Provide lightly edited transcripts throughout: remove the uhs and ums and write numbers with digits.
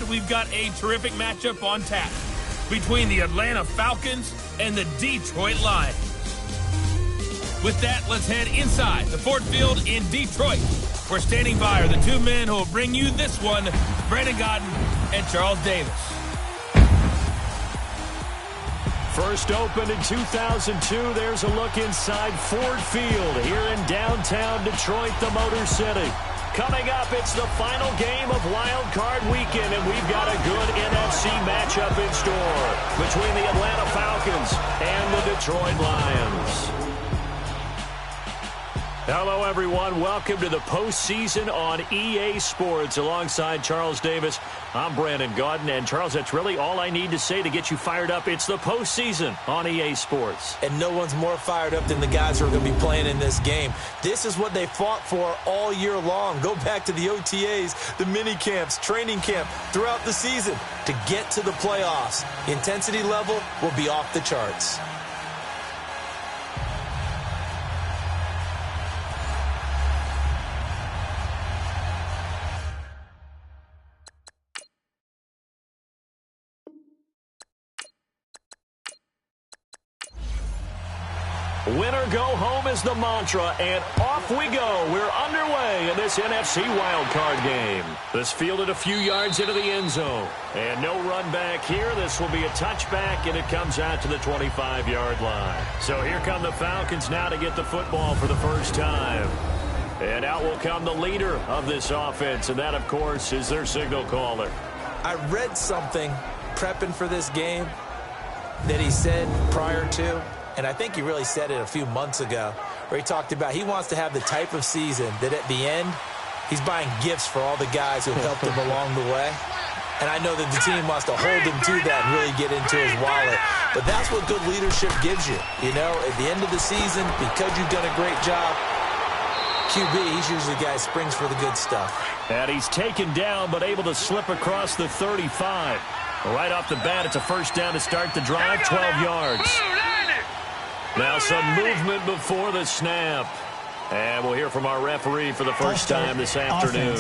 we've got a terrific matchup on tap between the Atlanta Falcons and the Detroit Lions. With that, let's head inside the Ford Field in Detroit. We're standing by are the two men who will bring you this one, Brandon Godden and Charles Davis. First opened in 2002, there's a look inside Ford Field here in downtown Detroit, the Motor City. Coming up, it's the final game of Wild Card Weekend, and we've got a good NFC matchup in store between the Atlanta Falcons and the Detroit Lions. Hello, everyone. Welcome to the postseason on EA Sports. Alongside Charles Davis, I'm Brandon Godden. And, Charles, that's really all I need to say to get you fired up. It's the postseason on EA Sports. And no one's more fired up than the guys who are going to be playing in this game. This is what they fought for all year long. Go back to the OTAs, the mini camps, training camp, throughout the season to get to the playoffs. The intensity level will be off the charts. Winner go home is the mantra, and off we go. We're underway in this NFC wildcard game. This fielded a few yards into the end zone. And no run back here. This will be a touchback, and it comes out to the 25-yard line. So here come the Falcons now to get the football for the first time. And out will come the leader of this offense, and that, of course, is their signal caller. I read something prepping for this game that he said prior to, and I think he really said it a few months ago, where he talked about he wants to have the type of season that at the end, he's buying gifts for all the guys who helped him along the way. And I know that the team wants to hold him to that and really get into his wallet. But that's what good leadership gives you. You know, at the end of the season, because you've done a great job, QB, he's usually the guy who springs for the good stuff. And he's taken down, but able to slip across the 35. Right off the bat, it's a first down to start the drive, 12 yards. Now some movement before the snap. And we'll hear from our referee for the first time this afternoon.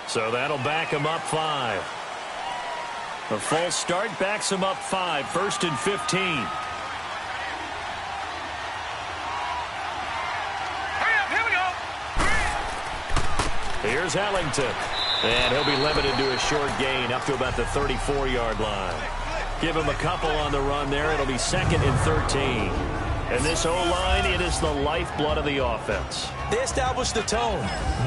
So that'll back him up 5. A false start backs him up 5. First and 15. Here we go. Here's Ellington. And he'll be limited to a short gain up to about the 34-yard line. Give him a couple on the run there. It'll be 2nd and 13. And this O-line, it is the lifeblood of the offense. They established the tone.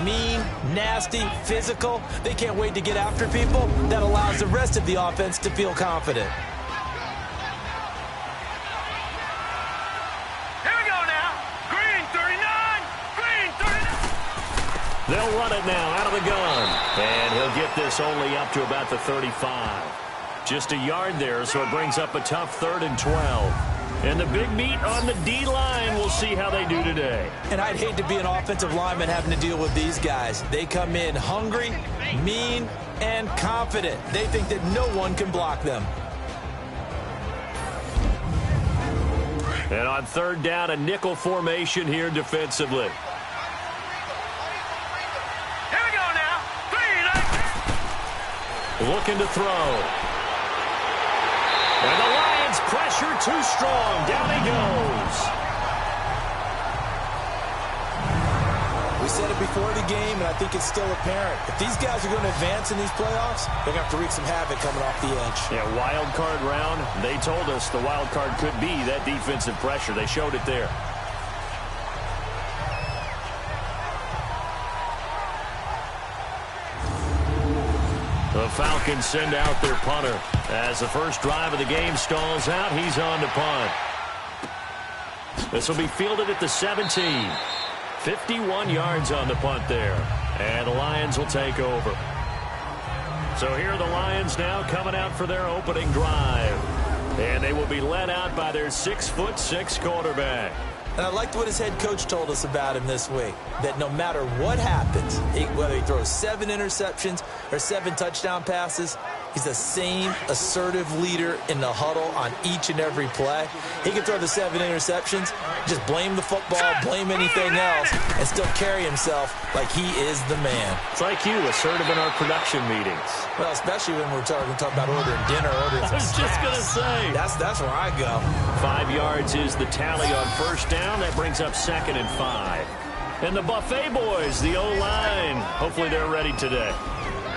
Mean, nasty, physical. They can't wait to get after people. That allows the rest of the offense to feel confident. Here we go now. Green 39. Green 39. They'll run it now out of the gun. And he'll get this only up to about the 35. Just a yard there, so it brings up a tough 3rd and 12. And the big meat on the D-line, we'll see how they do today. And I'd hate to be an offensive lineman having to deal with these guys. They come in hungry, mean, and confident. They think that no one can block them. And on 3rd down, a nickel formation here defensively. Here we go now. 3. Looking to throw. And the Lions pressure too strong. Down he goes. We said it before the game, and I think it's still apparent. If these guys are going to advance in these playoffs, they're going to have to wreak some havoc coming off the edge. Yeah, wild card round. They told us the wild card could be that defensive pressure. They showed it there. The Falcons send out their punter. As the first drive of the game stalls out, he's on to punt. This will be fielded at the 17. 51 yards on the punt there. And the Lions will take over. So here are the Lions now coming out for their opening drive. And they will be led out by their 6'6" quarterback. And I liked what his head coach told us about him this week, that no matter what happens, whether he throws 7 interceptions or 7 touchdown passes, He's the same assertive leader in the huddle on each and every play. He can throw the 7 interceptions, just blame the football, blame anything else, and still carry himself like he is the man. It's like you, assertive in our production meetings. Well, especially when we're talking about ordering dinner, ordering some I was just going to say. That's where I go. 5 yards is the tally on first down. That brings up 2nd and 5. And the Buffet boys, the O-line, hopefully they're ready today.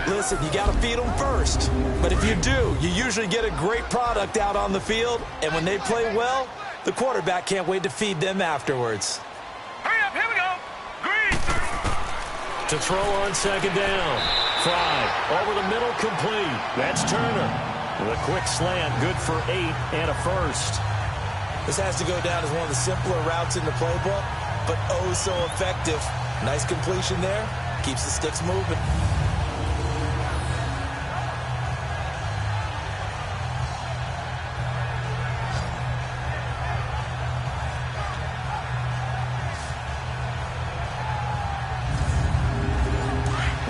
Listen, you got to feed them first. But if you do, you usually get a great product out on the field. And when they play well, the quarterback can't wait to feed them afterwards. Hurry up, here we go. Green. To throw on 2nd down. Fry over the middle, complete. That's Turner. With a quick slant, good for 8 and a first. This has to go down as one of the simpler routes in the playbook, but oh so effective. Nice completion there. Keeps the sticks moving.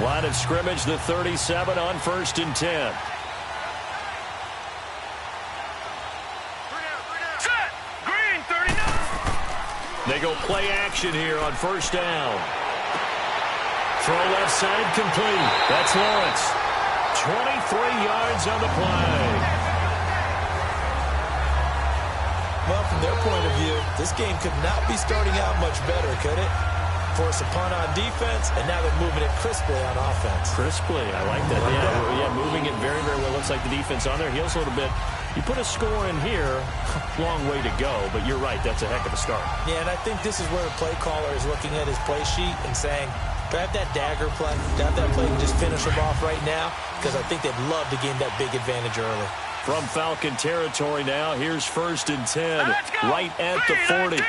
Line of scrimmage, the 37 on 1st and 10. Set. Green 39. They go play action here on 1st down. Throw left side, complete. That's Lawrence. 23 yards on the play. Well, from their point of view, this game could not be starting out much better, could it? Force a punt on defense, and now they're moving it crisply on offense. Crisply, I like that. Yeah, moving it very, very well. Looks like the defense on there heals a little bit. You put a score in here, long way to go, but you're right, that's a heck of a start. Yeah, and I think this is where the play caller is looking at his play sheet and saying, do I have that dagger play? Do I have that play and just finish them off right now? Because I think they'd love to gain that big advantage early. From Falcon territory now, here's 1st and 10, right at the 40.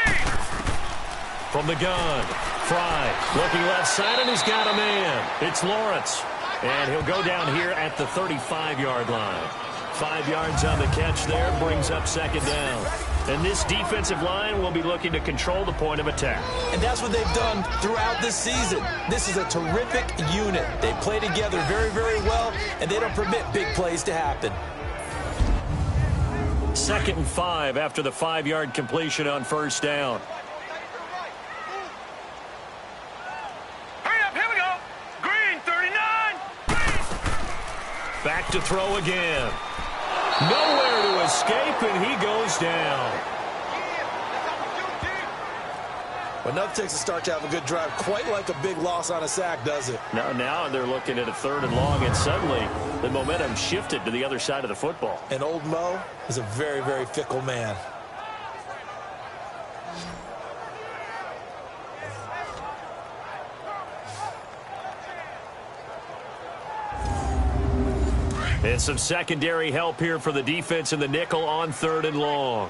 From the gun. Fry looking left side, and he's got a man. It's Lawrence. And he'll go down here at the 35-yard line. 5 yards on the catch there, brings up 2nd down. And this defensive line will be looking to control the point of attack. And that's what they've done throughout this season. This is a terrific unit. They play together very, very well, and they don't permit big plays to happen. 2nd and 5 after the 5-yard completion on 1st down. Back to throw again. Nowhere to escape, and he goes down. Well, nothing takes a start to have a good drive, quite like a big loss on a sack, does it? Now they're looking at a 3rd and long, and suddenly the momentum shifted to the other side of the football. And old Mo is a very, very fickle man. And some secondary help here for the defense in the nickel on 3rd and long.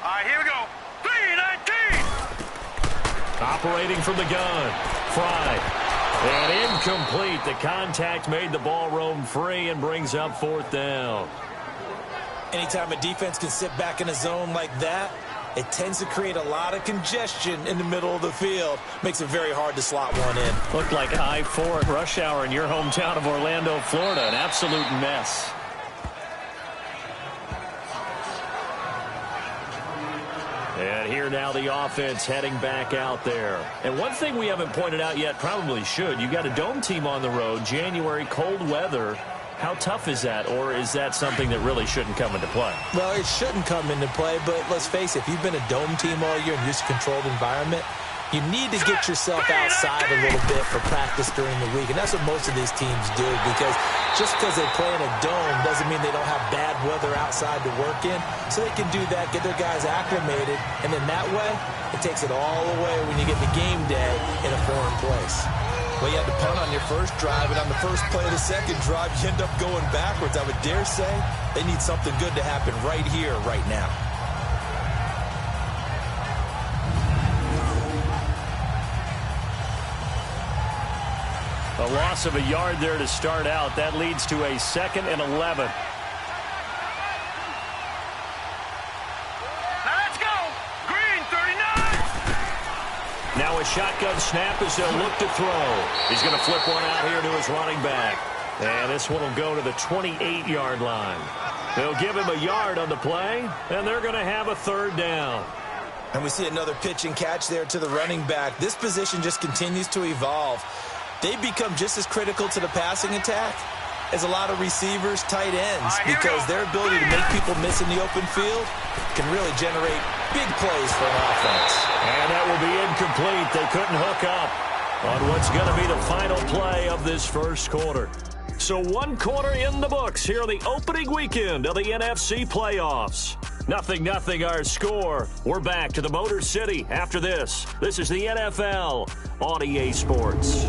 All right, here we go. 3-19. Operating from the gun. Fry. And incomplete. The contact made the ball roam free and brings up 4th down. Anytime a defense can sit back in a zone like that, it tends to create a lot of congestion in the middle of the field. Makes it very hard to slot one in. Looked like I-4 at rush hour in your hometown of Orlando, Florida. An absolute mess. And here now the offense heading back out there. And one thing we haven't pointed out yet, probably should, you got a dome team on the road, January, cold weather. How tough is that, or is that something that really shouldn't come into play? Well, it shouldn't come into play, but let's face it, if you've been a dome team all year and used to a controlled environment, you need to get yourself outside a little bit for practice during the week, and that's what most of these teams do, because just because they play in a dome doesn't mean they don't have bad weather outside to work in, so they can do that, get their guys acclimated, and then that way, it takes it all away when you get to game day in a foreign place. Well, you had to punt on your first drive, and on the first play of the second drive, you end up going backwards. I would dare say they need something good to happen right here, right now. A loss of a yard there to start out. That leads to a 2nd and 11. Now a shotgun snap as they'll look to throw. He's going to flip one out here to his running back. And this one will go to the 28-yard line. They'll give him a yard on the play, and they're going to have a third down. And we see another pitch and catch there to the running back. This position just continues to evolve. They become just as critical to the passing attack as a lot of receivers, tight ends, because their ability to make people miss in the open field can really generate big plays for an offense. And that will be incomplete. They couldn't hook up on what's going to be the final play of this first quarter. So one quarter in the books here on the opening weekend of the NFC playoffs. 0-0 our score. We're back to the Motor City after this. This is the NFL on EA Sports.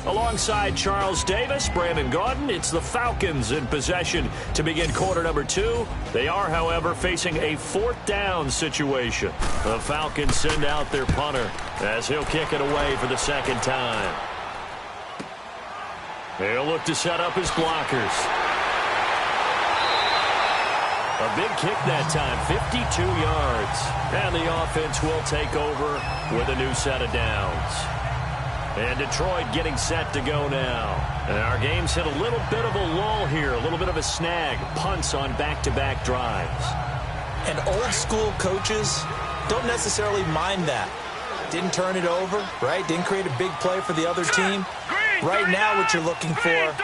Alongside Charles Davis, Brandon Gaudin, it's the Falcons in possession to begin quarter number 2. They are, however, facing a fourth down situation. The Falcons send out their punter as he'll kick it away for the second time. They'll look to set up his blockers. A big kick that time, 52 yards. And the offense will take over with a new set of downs. And Detroit getting set to go now. And our game's hit a little bit of a lull here, a little bit of a snag. Punts on back-to-back drives. And old-school coaches don't necessarily mind that. Didn't turn it over, right? Didn't create a big play for the other team. Right now what you're looking for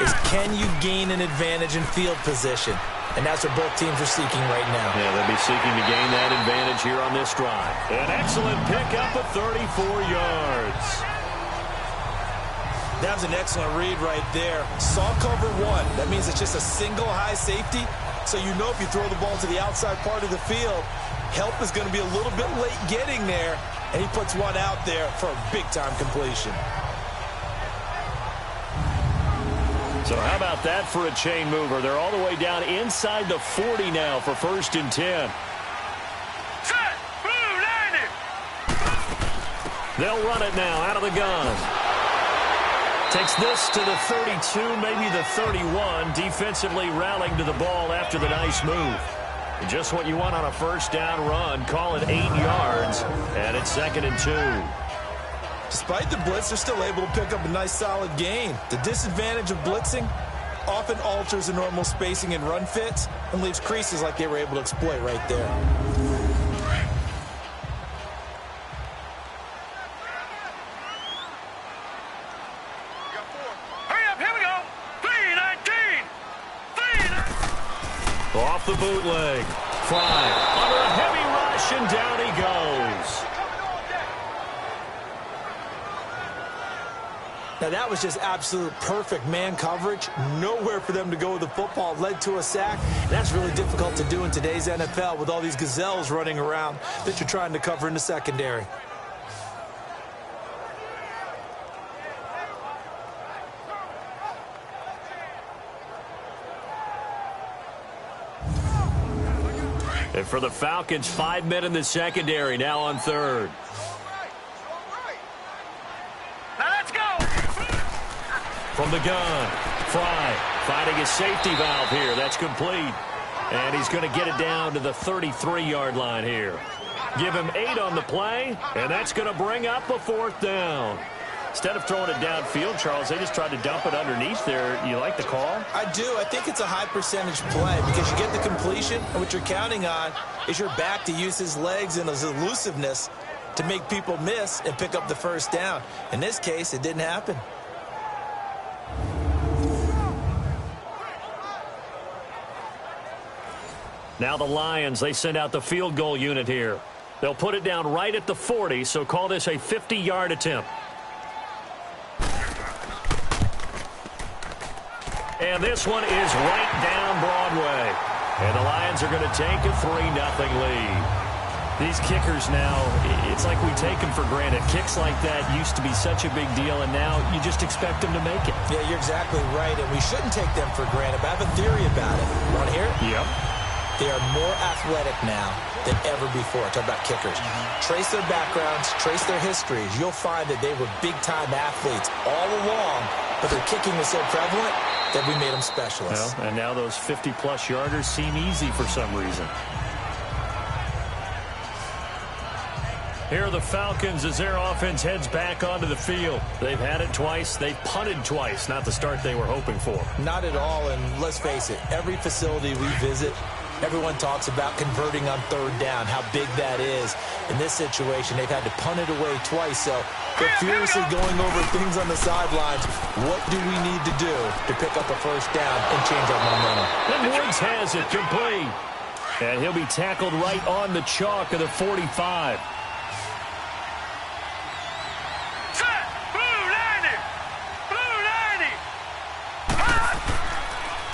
is, can you gain an advantage in field position? And that's what both teams are seeking right now. Yeah, they'll be seeking to gain that advantage here on this drive. An excellent pickup of 34 yards. That was an excellent read right there. Saw cover one. That means it's just a single high safety. So you know if you throw the ball to the outside part of the field, help is going to be a little bit late getting there. And he puts one out there for a big-time completion. So how about that for a chain mover? They're all the way down inside the 40 now for 1st and 10. Set, blue, 90. They'll run it now out of the gun. Takes this to the 32, maybe the 31. Defensively rallying to the ball after the nice move. Just what you want on a first down run. Call it 8 yards, and it's 2nd and 2. Despite the blitz, they're still able to pick up a nice solid gain. The disadvantage of blitzing often alters the normal spacing and run fits and leaves creases like they were able to exploit right there. Hurry up, here we go. 3-19. 3-19. Off the bootleg. Fry under a heavy rush, and down he goes. Now that was just absolute perfect man coverage. Nowhere for them to go with the football. Led to a sack. That's really difficult to do in today's NFL with all these gazelles running around that you're trying to cover in the secondary. And for the Falcons, 5 men in the secondary, now on 3rd. Now let's go. From the gun, Fry finding his safety valve here. That's complete. And he's going to get it down to the 33-yard line here. Give him 8 on the play, and that's going to bring up a 4th down. Instead of throwing it downfield, Charles, they just tried to dump it underneath there. You like the call? I do. I think it's a high percentage play because you get the completion, and what you're counting on is your back to use his legs and his elusiveness to make people miss and pick up the first down. In this case, it didn't happen. Now the Lions, they send out the field goal unit here. They'll put it down right at the 40, so call this a 50-yard attempt. And this one is right down Broadway. And the Lions are going to take a 3-0 lead. These kickers now, it's like we take them for granted. Kicks like that used to be such a big deal, and now you just expect them to make it. Yeah, you're exactly right, and we shouldn't take them for granted. But I have a theory about it. You want to hear it? Yep. They are more athletic now than ever before. Talk about kickers. Trace their backgrounds, trace their histories. You'll find that they were big-time athletes all along, but their kicking was so prevalent that we made them specialists. Well, and now those 50-plus yarders seem easy for some reason. Here are the Falcons as their offense heads back onto the field. They've had it twice. They've punted twice. Not the start they were hoping for. Not at all, and let's face it, every facility we visit, everyone talks about converting on third down, how big that is. In this situation, they've had to punt it away twice, so they're furiously going over things on the sidelines. What do we need to do to pick up a first down and change our momentum? And Woods has it complete. And he'll be tackled right on the chalk of the 45.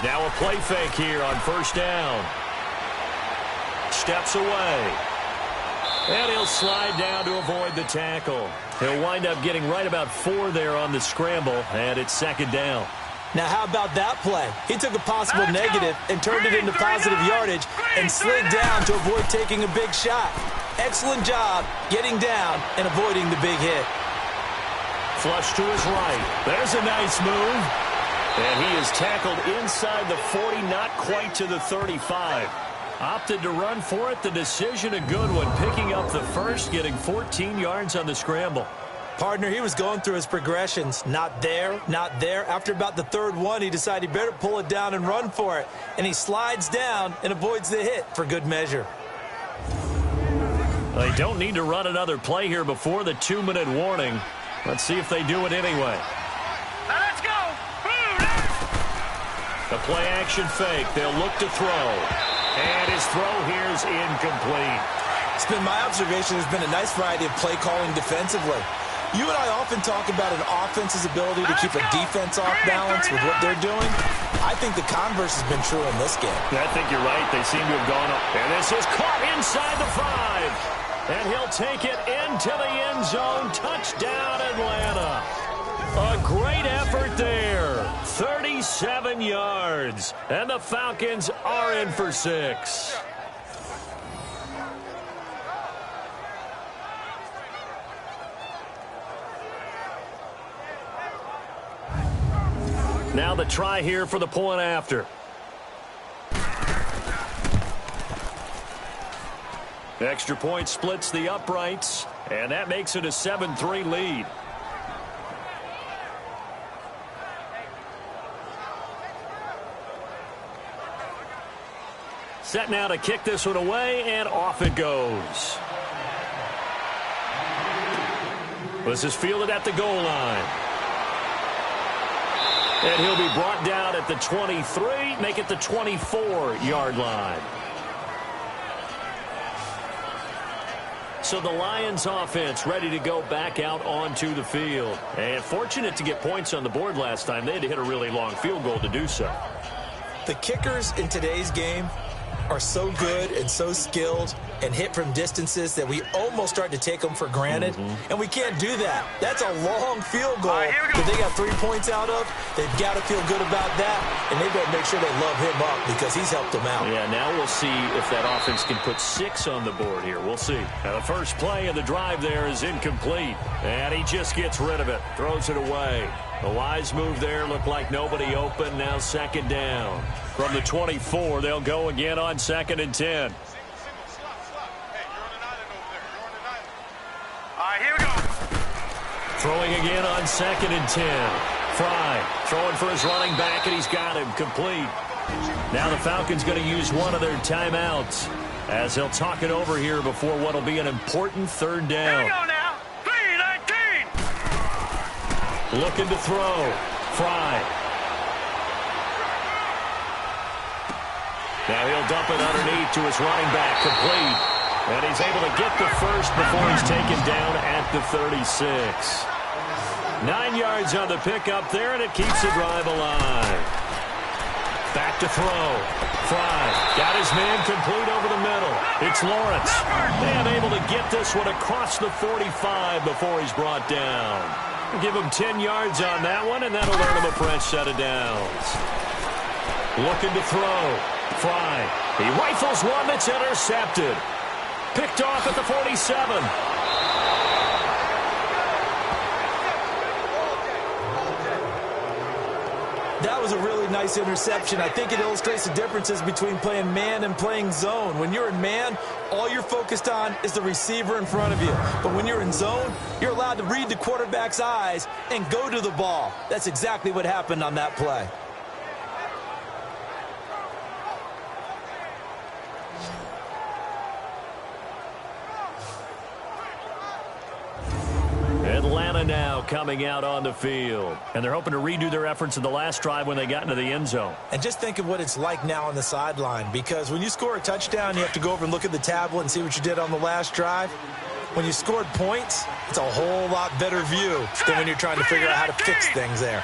Now a play fake here on first down. Steps away. And he'll slide down to avoid the tackle. He'll wind up getting right about 4 there on the scramble, and it's second down. Now, how about that play? He took a possible negative and turned it into positive yardage and slid down to avoid taking a big shot. Excellent job getting down and avoiding the big hit. Flush to his right. There's a nice move. And he is tackled inside the 40, not quite to the 35. Opted to run for it. The decision a good one. Picking up the first, getting 14 yards on the scramble. Partner, he was going through his progressions. Not there, not there. After about the third one, he decided he better pull it down and run for it. And he slides down and avoids the hit for good measure. They don't need to run another play here before the 2-minute warning. Let's see if they do it anyway. Let's go. The play action fake. They'll look to throw. And his throw here is incomplete. It's been my observation there's been a nice variety of play calling defensively. You and I often talk about an offense's ability to keep a defense off balance with what they're doing. I think the converse has been true in this game. I think you're right. They seem to have gone up. And this is caught inside the 5. And he'll take it into the end zone. Touchdown, Atlanta. A great effort there. 37 yards. And the Falcons are in for 6. Now the try here for the point after. Extra point splits the uprights, and that makes it a 7-3 lead. Set now to kick this one away, and off it goes. This is fielded at the goal line. And he'll be brought down at the 23, make it the 24-yard line. So the Lions offense ready to go back out onto the field. And fortunate to get points on the board last time. They had to hit a really long field goal to do so. The kickers in today's game are so good and so skilled and hit from distances that we almost start to take them for granted. And we can't do that. That's a long field goal that they got 3 points out of. They've got to feel good about that, and they better make sure they love him up because he's helped them out. Yeah, now we'll see if that offense can put 6 on the board here. We'll see. Now the first play of the drive there is incomplete, and he just gets rid of it, throws it away. A wise move there. Looked like nobody open. Now second down. From the 24, they'll go again on 2nd and 10. All right, here we go. Throwing again on 2nd and 10. Fry throwing for his running back, and he's got him complete. Now the Falcons going to use one of their timeouts as they'll talk it over here before what will be an important third down. Here we go now. 3-19. Looking to throw. Fry. Now he'll dump it underneath to his running back, complete. And he's able to get the first before he's taken down at the 36. 9 yards on the pickup there, and it keeps the drive alive. Back to throw. Fry got his man complete over the middle. It's Lawrence. And able to get this one across the 45 before he's brought down. Give him 10 yards on that one, and that'll earn him a fresh set of downs. Looking to throw. Fry. He rifles one that's intercepted. Picked off at the 47. That was a really nice interception. I think it illustrates the differences between playing man and playing zone. When you're in man, all you're focused on is the receiver in front of you. But when you're in zone, you're allowed to read the quarterback's eyes and go to the ball. That's exactly what happened on that play. Atlanta now coming out on the field. And they're hoping to redo their efforts in the last drive when they got into the end zone. And just think of what it's like now on the sideline, because when you score a touchdown, you have to go over and look at the tablet and see what you did on the last drive. When you scored points, it's a whole lot better view than when you're trying to figure out how to fix things there.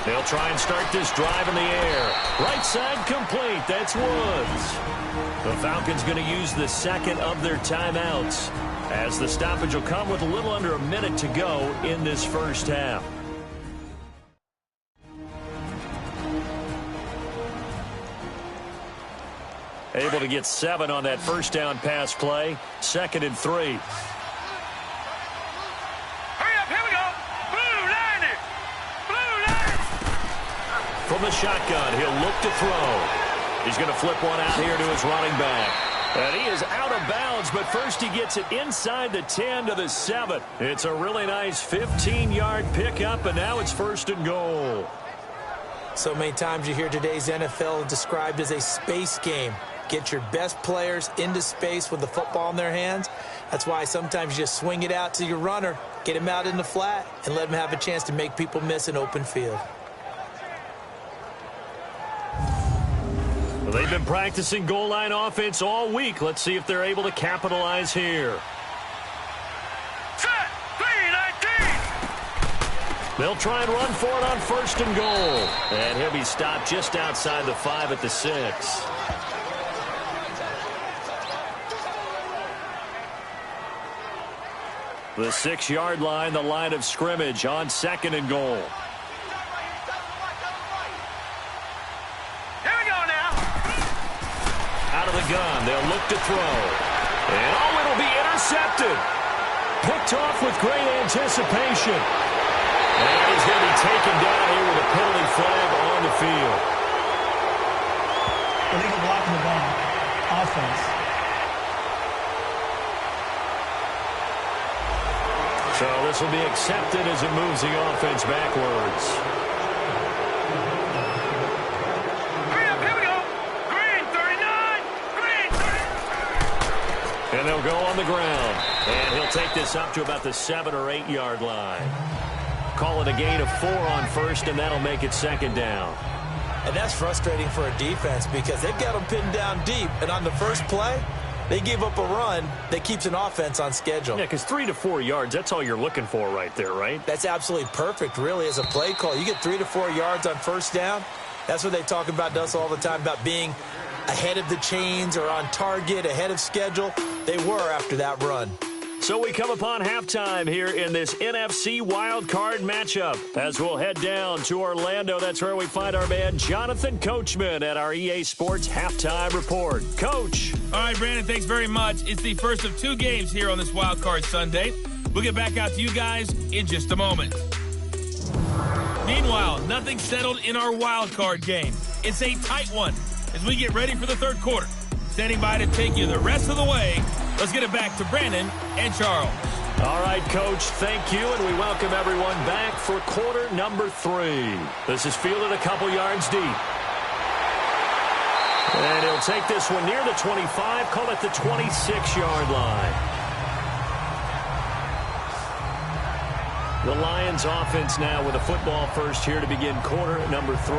They'll try and start this drive in the air. Right side complete. That's Woods. The Falcons going to use the second of their timeouts, as the stoppage will come with a little under a minute to go in this first half. Able to get 7 on that first down pass play. 2nd and 3. Hurry up, here we go. Blue line it. Blue line. From the shotgun, he'll look to throw. He's going to flip one out here to his running back. And he is out of bounds, but first he gets it inside the 10 to the 7. It's a really nice 15-yard pickup, and now it's 1st and goal. So many times you hear today's NFL described as a space game. Get your best players into space with the football in their hands. That's why sometimes you just swing it out to your runner, get him out in the flat, and let him have a chance to make people miss an open field. Well, they've been practicing goal line offense all week. Let's see if they're able to capitalize here. Set. 3-19. They'll try and run for it on 1st and goal. And he'll be stopped just outside the 5 at the 6. The 6-yard line, the line of scrimmage on 2nd and goal. Here we go now. Out of the gun, they'll look to throw. And oh, it'll be intercepted. Picked off with great anticipation. And he's going to be taken down here with a penalty flag on the field. Illegal blocking the ball. Offense. So this will be accepted as it moves the offense backwards. Hurry up, here we go. Green 39. Green 39. And they'll go on the ground. And he'll take this up to about the 7 or 8 yard line. Call it a gain of 4 on 1st, and that'll make it 2nd down. And that's frustrating for a defense because they've got them pinned down deep. And on the first play, they give up a run that keeps an offense on schedule. Yeah, because 3 to 4 yards, that's all you're looking for right there, right? That's absolutely perfect, really, as a play call. You get 3 to 4 yards on 1st down. That's what they talk about to us all the time, about being ahead of the chains or on target, ahead of schedule. They were after that run. So we come upon halftime here in this NFC wildcard matchup. As we'll head down to Orlando, that's where we find our man Jonathan Coachman at our EA Sports Halftime Report. Coach. All right, Brandon, thanks very much. It's the first of 2 games here on this wildcard Sunday. We'll get back out to you guys in just a moment. Meanwhile, nothing settled in our wildcard game. It's a tight one as we get ready for the 3rd quarter. Standing by to take you the rest of the way. Let's get it back to Brandon and Charles. All right, Coach, thank you, and we welcome everyone back for quarter number 3. This is fielded a couple yards deep. And he'll take this one near the 25, call it the 26-yard line. The Lions offense now with a football first here to begin quarter number 3.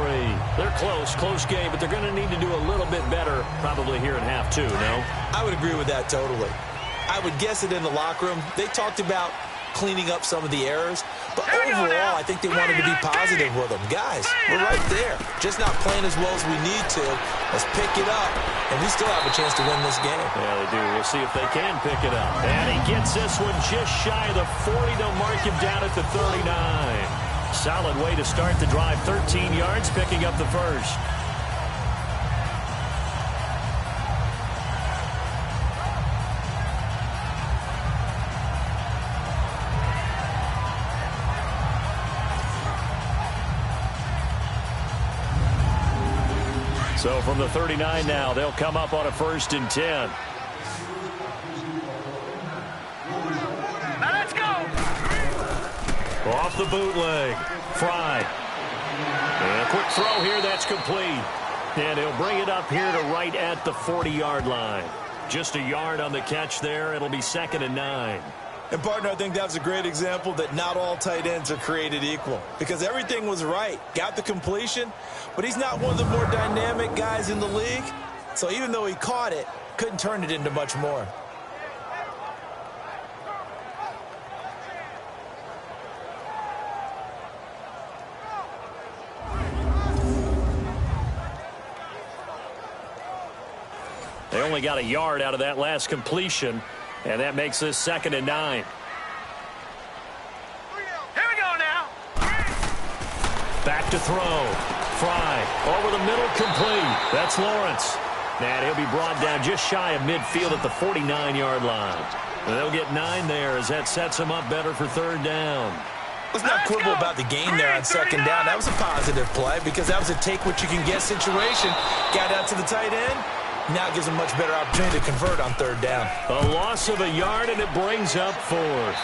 They're close game, but they're going to need to do a little bit better probably here in half 2, no? I would agree with that totally. I would guess it in the locker room. They talked about cleaning up some of the errors, but overall, I think they wanted to be positive with them. Guys, we're right there. Just not playing as well as we need to. Let's pick it up, and we still have a chance to win this game. Yeah, they do. We'll see if they can pick it up. And he gets this one just shy of the 40. They'll mark him down at the 39. Solid way to start the drive. 13 yards, picking up the first. So from the 39 now, they'll come up on a 1st and 10. Now let's go. Off the bootleg. Fry. And a quick throw here. That's complete. And he'll bring it up here to right at the 40-yard line. Just a yard on the catch there. It'll be 2nd and 9. And, partner, I think that was a great example that not all tight ends are created equal because everything was right. Got the completion, but he's not one of the more dynamic guys in the league. So even though he caught it, couldn't turn it into much more. They only got a yard out of that last completion, and that makes this 2nd and 9. Here we go now. Back to throw. Fry over the middle, complete. That's Lawrence. And he'll be brought down just shy of midfield at the 49-yard line. And they'll get 9 there as that sets them up better for 3rd down. Let's not quibble about the gain there on 2nd down. That was a positive play because that was a take-what-you-can-get situation. Got out to the tight end. Now it gives them much better opportunity to convert on 3rd down. A loss of a yard, and it brings up 4th.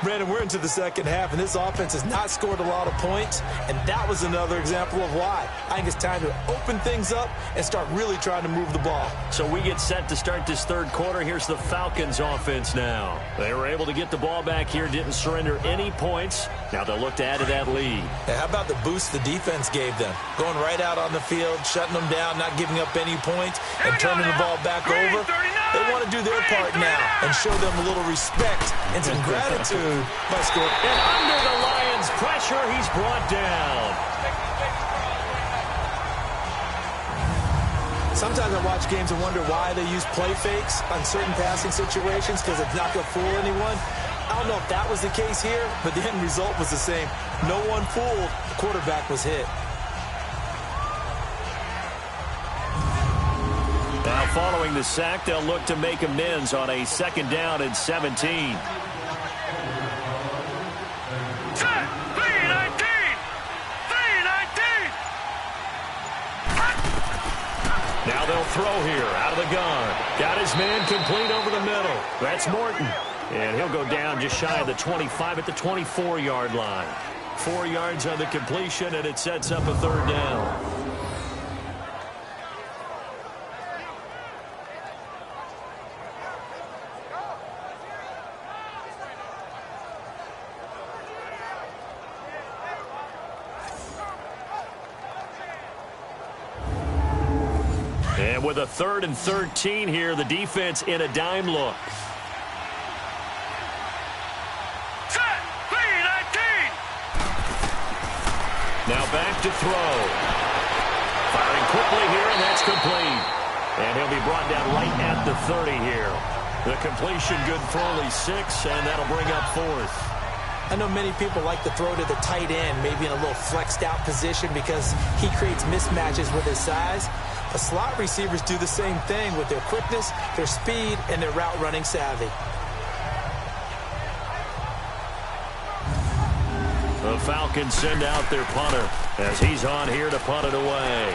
Brandon, we're into the 2nd half, and this offense has not scored a lot of points, and that was another example of why. I think it's time to open things up and start really trying to move the ball. So we get set to start this 3rd quarter. Here's the Falcons offense now. They were able to get the ball back here, didn't surrender any points. Now they'll look to add to that lead. And how about the boost the defense gave them? Going right out on the field, shutting them down, not giving up any points, and turning the ball back over. They want to do their part now and show them a little respect and some gratitude by scoring. And under the Lions' pressure, he's brought down. Sometimes I watch games and wonder why they use play fakes on certain passing situations because it's not going to fool anyone. I don't know if that was the case here, but the end result was the same. No one fooled. The quarterback was hit. Now following the sack, they'll look to make amends on a 2nd down and 17. Set. 319. 319. Now they'll throw here out of the gun. Got his man complete over the middle. That's Morton. And he'll go down just shy of the 25 at the 24-yard line. 4 yards on the completion, and it sets up a 3rd down. And with a 3rd and 13 here, the defense in a dime look. Set. 319. Now back to throw. Firing quickly here, and that's complete. And he'll be brought down right at the 30 here. The completion good for only 6, and that'll bring up 4th. I know many people like to throw to the tight end, maybe in a little flexed out position because he creates mismatches with his size. But slot receivers do the same thing with their quickness, their speed, and their route running savvy. The Falcons send out their punter as he's on here to punt it away.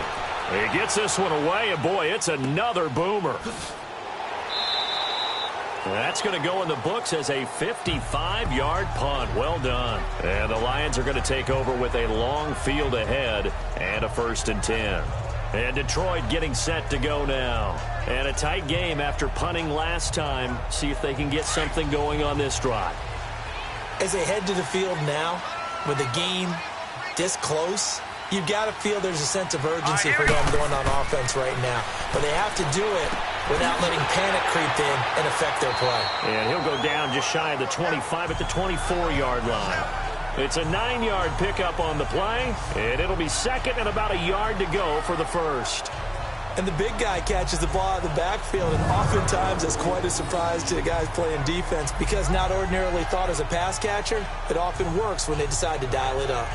He gets this one away, and boy, it's another boomer. That's going to go in the books as a 55-yard punt. Well done. And the Lions are going to take over with a long field ahead and a 1st and 10. And Detroit getting set to go now. And a tight game after punting last time. See if they can get something going on this drive. As they head to the field now, with the game this close, you've got to feel there's a sense of urgency for them going on offense right now. But they have to do it without letting panic creep in and affect their play. And he'll go down just shy of the 25 at the 24-yard line. It's a 9-yard pickup on the play, and it'll be 2nd and about a yard to go for the 1st. And the big guy catches the ball out of the backfield, and oftentimes that's quite a surprise to the guys playing defense because not ordinarily thought as a pass catcher, it often works when they decide to dial it up.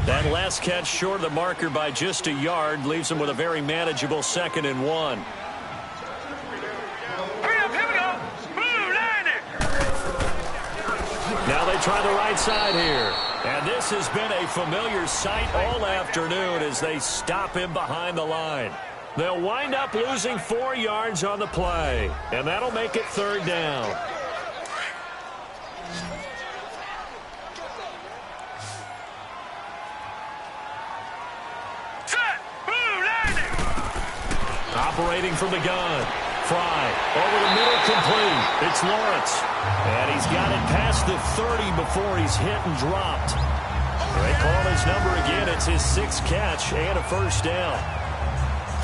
That last catch short of the marker by just a yard leaves him with a very manageable 2nd and 1. Hurry up, here we go. Blue 90. to try the right side here. And this has been a familiar sight all afternoon as they stop him behind the line. They'll wind up losing 4 yards on the play, and that'll make it 3rd down. Operating from the gun. Fry over the middle, complete. It's Lawrence. And he's got it past the 30 before he's hit and dropped. They call his number again. It's his 6th catch and a 1st down.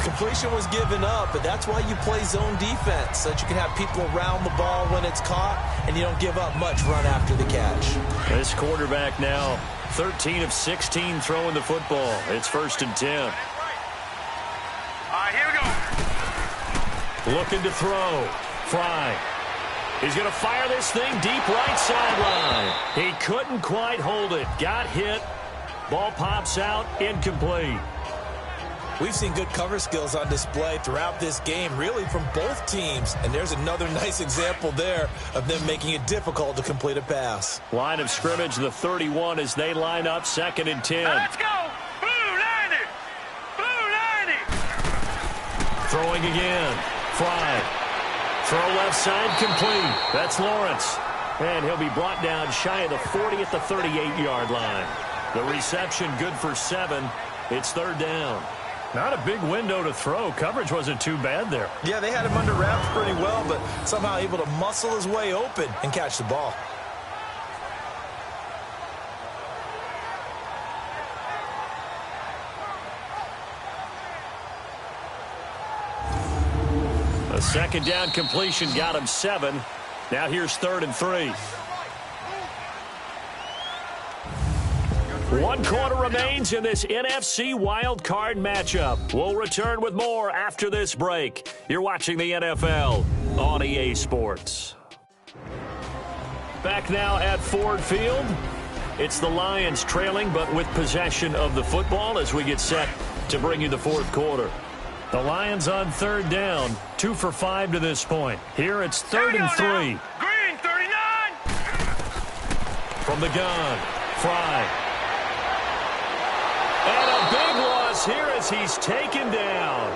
Completion was given up, but that's why you play zone defense, so that you can have people around the ball when it's caught, and you don't give up much run after the catch. This quarterback now 13 of 16 throwing the football. It's 1st and 10. All right, here we go. Looking to throw. Fry. He's going to fire this thing deep right sideline. He couldn't quite hold it. Got hit. Ball pops out. Incomplete. We've seen good cover skills on display throughout this game, really from both teams. And there's another nice example there of them making it difficult to complete a pass. Line of scrimmage, the 31, as they line up 2nd and 10. Let's go. Blue 90. Blue 90. Throwing again. Fry. Throw left side, complete. That's Lawrence. And he'll be brought down shy of the 40 at the 38-yard line. The reception good for 7. It's 3rd down. Not a big window to throw. Coverage wasn't too bad there. Yeah, they had him under wraps pretty well, but somehow able to muscle his way open and catch the ball. A 2nd down completion got him 7. Now here's 3rd and 3. 1 quarter remains in this NFC wild card matchup. We'll return with more after this break. You're watching the NFL on EA Sports. Back now at Ford Field. It's the Lions trailing, but with possession of the football as we get set to bring you the 4th quarter. The Lions on 3rd down, 2 for 5 to this point. Here it's 3rd and 3. Green 39. From the gun, Fry. And a big loss here as he's taken down.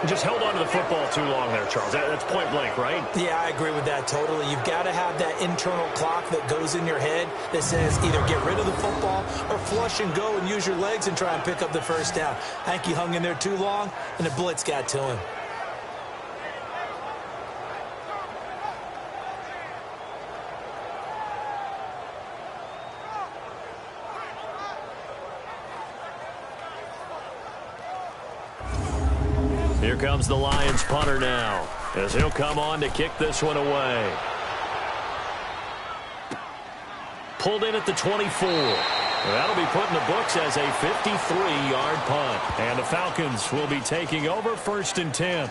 Just held on to the football too long there, Charles. That's point blank, right? Yeah, I agree with that totally. You've got to have that internal clock that goes in your head that says either get rid of the football or flush and go and use your legs and try and pick up the 1st down. I think he hung in there too long, and the blitz got to him. Here comes the Lions punter now, as he'll come on to kick this one away. Pulled in at the 24. That'll be put in the books as a 53-yard punt. And the Falcons will be taking over 1st and 10.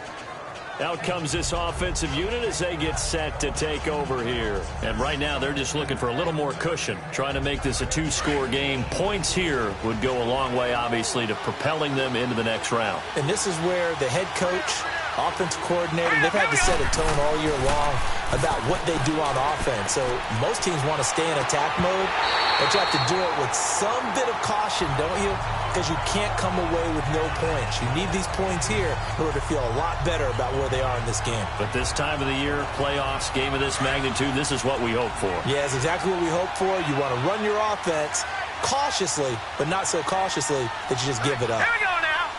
Out comes this offensive unit as they get set to take over here. And right now they're just looking for a little more cushion, trying to make this a 2-score game. Points here would go a long way, obviously, to propelling them into the next round. And this is where the head coach, offensive coordinator, they've had to set a tone all year long about what they do on offense. So most teams want to stay in attack mode, but you have to do it with some bit of caution, don't you? Because you can't come away with no points. You need these points here in order to feel a lot better about where they are in this game. But this time of the year, playoffs, game of this magnitude, this is what we hope for. Yeah, it's exactly what we hope for. You want to run your offense cautiously, but not so cautiously that you just give it up. Here we go now.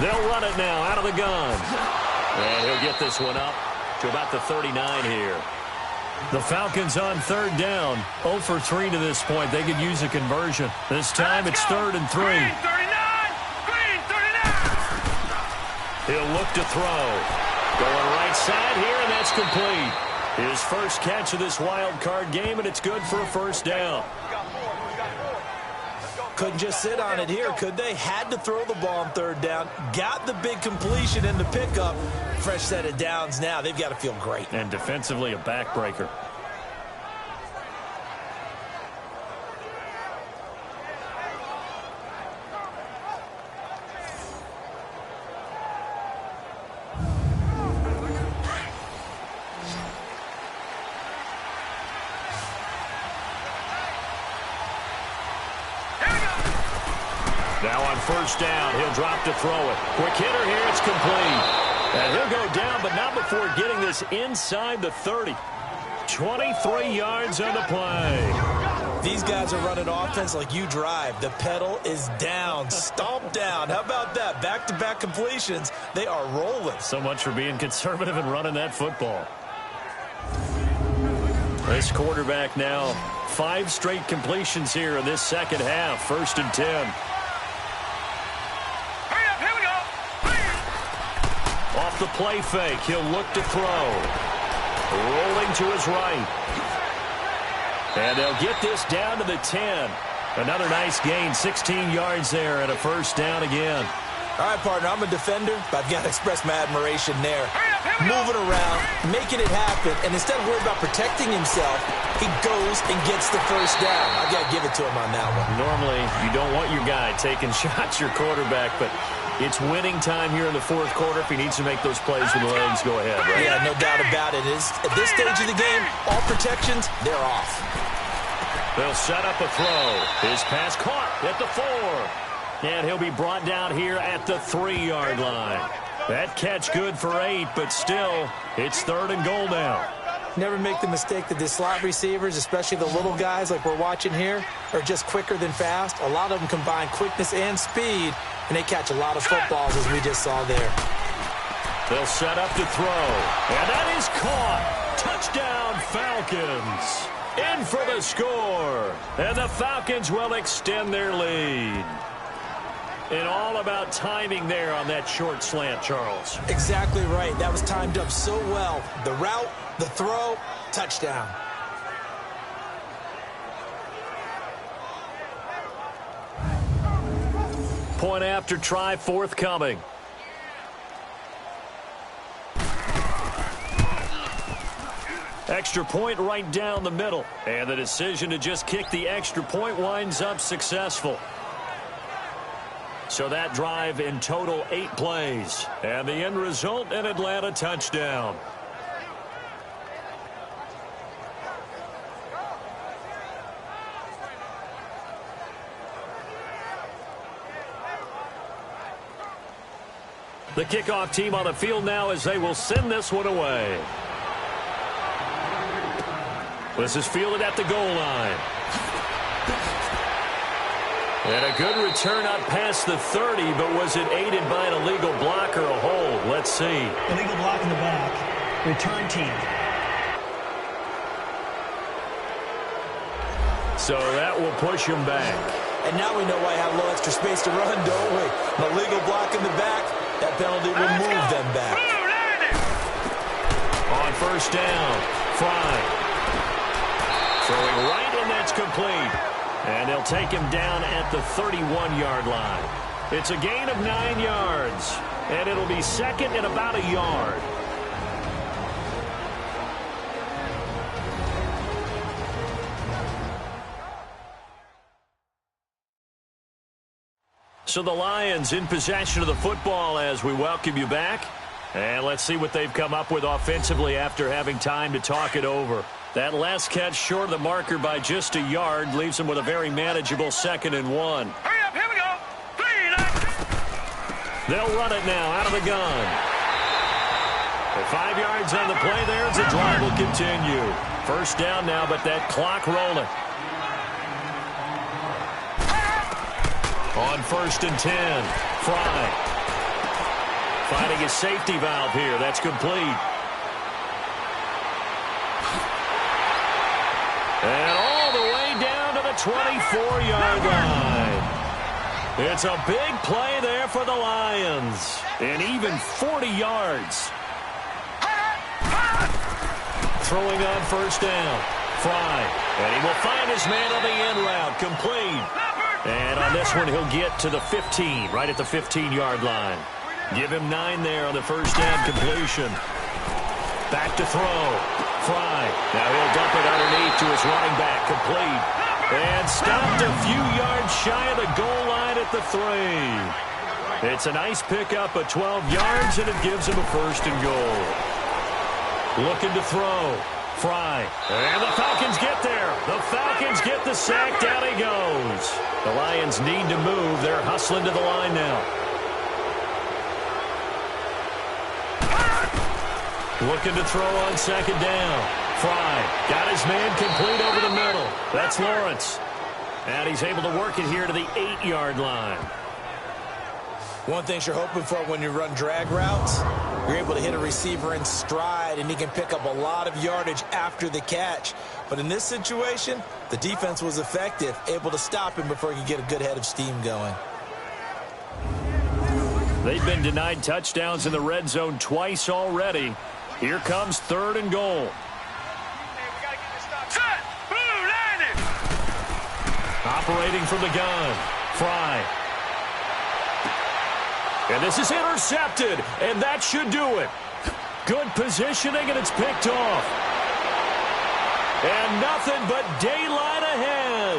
They'll run it now out of the gun. And he'll get this one up to about the 39 here. The Falcons on 3rd down, 0 for 3 to this point. They could use a conversion. This time it's 3rd and 3. Green 39. Green 39. He'll look to throw. Going right side here, and that's complete. His first catch of this wild card game, and it's good for a 1st down. Couldn't just sit on it here, could they? Had to throw the ball on 3rd down. Got the big completion in the pickup. Fresh set of downs now. They've got to feel great. And defensively, a backbreaker. Now on first down, he'll drop to throw it. Quick hitter here, it's complete. And he'll go down, but not before getting this inside the 30. 23 yards on the play. These guys are running offense like you drive. The pedal is down, stomp down. How about that? Back-to-back completions. They are rolling. So much for being conservative and running that football. This quarterback now, 5 straight completions here in this second half. 1st and 10. Hurry up, here we go. Off the play fake, he'll look to throw. Rolling to his right. And they'll get this down to the 10. Another nice gain, 16 yards there and a first down again. All right, partner, I'm a defender, but I've got to express my admiration there. Moving around, making it happen, and instead of worrying about protecting himself, he goes and gets the first down. I've got to give it to him on that one. Normally, you don't want your guy taking shots, your quarterback, but it's winning time here in the 4th quarter. If he needs to make those plays with the legs, go ahead, right? Yeah, no doubt about it. At this stage of the game, all protections, they're off. They'll set up a throw. His pass caught at the 4. And he'll be brought down here at the 3-yard line. That catch good for 8, but still, it's 3rd and goal now. Never make the mistake that the slot receivers, especially the little guys like we're watching here, are just quicker than fast. A lot of them combine quickness and speed, and they catch a lot of footballs, as we just saw there. They'll set up to throw. And that is caught. Touchdown, Falcons. In for the score. And the Falcons will extend their lead. And all about timing there on that short slant, Charles. Exactly right. That was timed up so well. The route, the throw, touchdown. Point after try forthcoming. Extra point right down the middle. And the decision to just kick the extra point winds up successful. So that drive in total 8 plays. And the end result, an Atlanta touchdown. The kickoff team on the field now as they will send this one away. This is fielded at the goal line. And a good return up past the 30, but was it aided by an illegal block or a hold? Let's see. Illegal block in the back. Return team. So that will push him back. And now we know why I have a little extra space to run, don't we? An illegal block in the back. That penalty will move them back. On first down, Fry. Throwing right, and that's complete. And they'll take him down at the 31-yard line. It's a gain of 9 yards. And it'll be second and about a yard. So the Lions in possession of the football as we welcome you back. And let's see what they've come up with offensively after having time to talk it over. That last catch short of the marker by just a yard leaves them with a very manageable 2nd and 1. Hurry up, here we go. 3, They'll run it now out of the gun. At 5 yards on the play there as the drive will continue. First down now, but that clock rolling. On 1st and 10, Fry. Finding his safety valve here. That's complete. And all the way down to the 24-yard line. It's a big play there for the Lions. And even 40 yards. Throwing on first down. Fry. And he will find his man on the end route. Complete. And on this one, he'll get to the 15, right at the 15-yard line. Give him 9 there on the first down completion. Back to throw. Fry. Now he'll dump it underneath to his running back. Complete. And stopped a few yards shy of the goal line at the 3. It's a nice pickup of 12 yards, and it gives him a 1st and goal. Looking to throw. Fry. And the Falcons get there. The Falcons get the sack. Down he goes. The Lions need to move. They're hustling to the line now. Looking to throw on second down. Fry got his man complete over the middle. That's Lawrence. And he's able to work it here to the 8-yard line. One thing you're hoping for when you run drag routes, you're able to hit a receiver in stride, and he can pick up a lot of yardage after the catch. But in this situation, the defense was effective, able to stop him before he could get a good head of steam going. They've been denied touchdowns in the red zone twice already. Here comes 3rd and goal. Set! Blue landing! Operating from the gun. Fry. And this is intercepted, and that should do it. Good positioning, and it's picked off. And nothing but daylight ahead.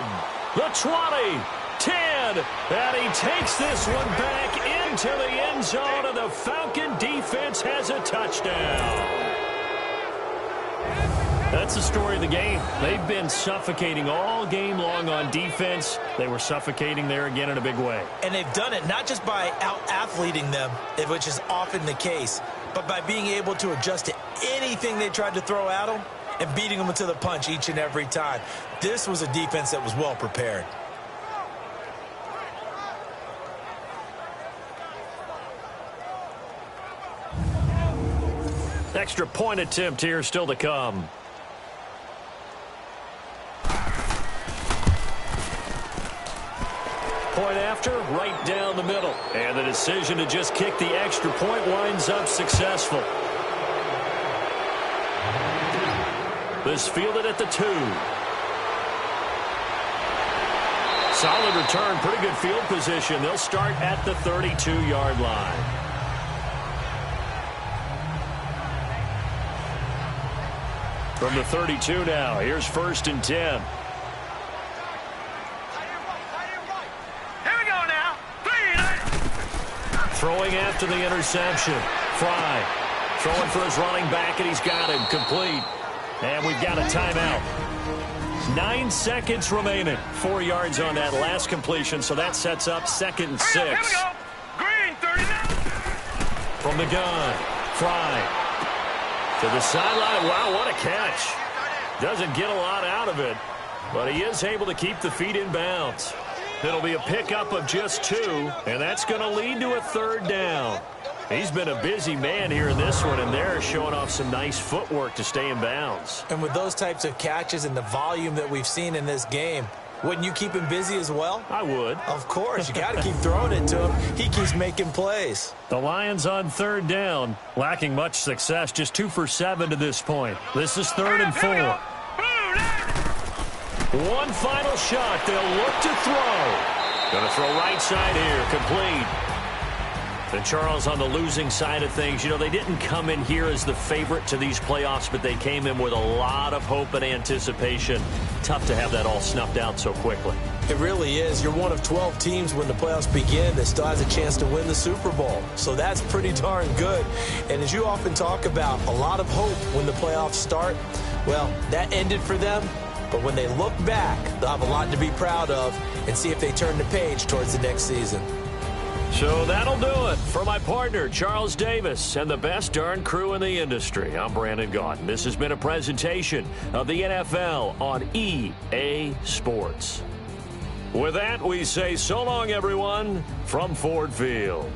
The 20, 10, and he takes this one back into the end zone, and the Falcon defense has a touchdown. That's the story of the game. They've been suffocating all game long on defense. They were suffocating there again in a big way. And they've done it not just by out-athleting them, which is often the case, but by being able to adjust to anything they tried to throw at them and beating them to the punch each and every time. This was a defense that was well prepared. Extra point attempt here still to come. Point after, right down the middle. And the decision to just kick the extra point winds up successful. This fielded at the 2. Solid return, pretty good field position. They'll start at the 32-yard line. From the 32 now, here's 1st and 10. Throwing after the interception. Fry throwing for his running back, and he's got him complete. And we've got a timeout. 9 seconds remaining. 4 yards on that last completion, so that sets up 2nd and 6. Here we go. Green, 39. From the gun, Fry to the sideline. Wow, what a catch. Doesn't get a lot out of it, but he is able to keep the feet in bounds. It'll be a pickup of just 2, and that's going to lead to a 3rd down. He's been a busy man here in this one, and they're showing off some nice footwork to stay in bounds. And with those types of catches and the volume that we've seen in this game, wouldn't you keep him busy as well? I would. Of course. You got to keep throwing it to him. He keeps making plays. The Lions on 3rd down, lacking much success, just 2 for 7 to this point. This is 3rd and 4. One final shot. They'll look to throw. Going to throw right side here. Complete. And Charles, on the losing side of things, you know, they didn't come in here as the favorite to these playoffs, but they came in with a lot of hope and anticipation. Tough to have that all snuffed out so quickly. It really is. You're one of 12 teams when the playoffs begin that still has a chance to win the Super Bowl. So that's pretty darn good. And as you often talk about, a lot of hope when the playoffs start. Well, that ended for them. But when they look back, they'll have a lot to be proud of and see if they turn the page towards the next season. So that'll do it. For my partner, Charles Davis, and the best darn crew in the industry, I'm Brandon Gaudin. This has been a presentation of the NFL on EA Sports. With that, we say so long, everyone, from Ford Field.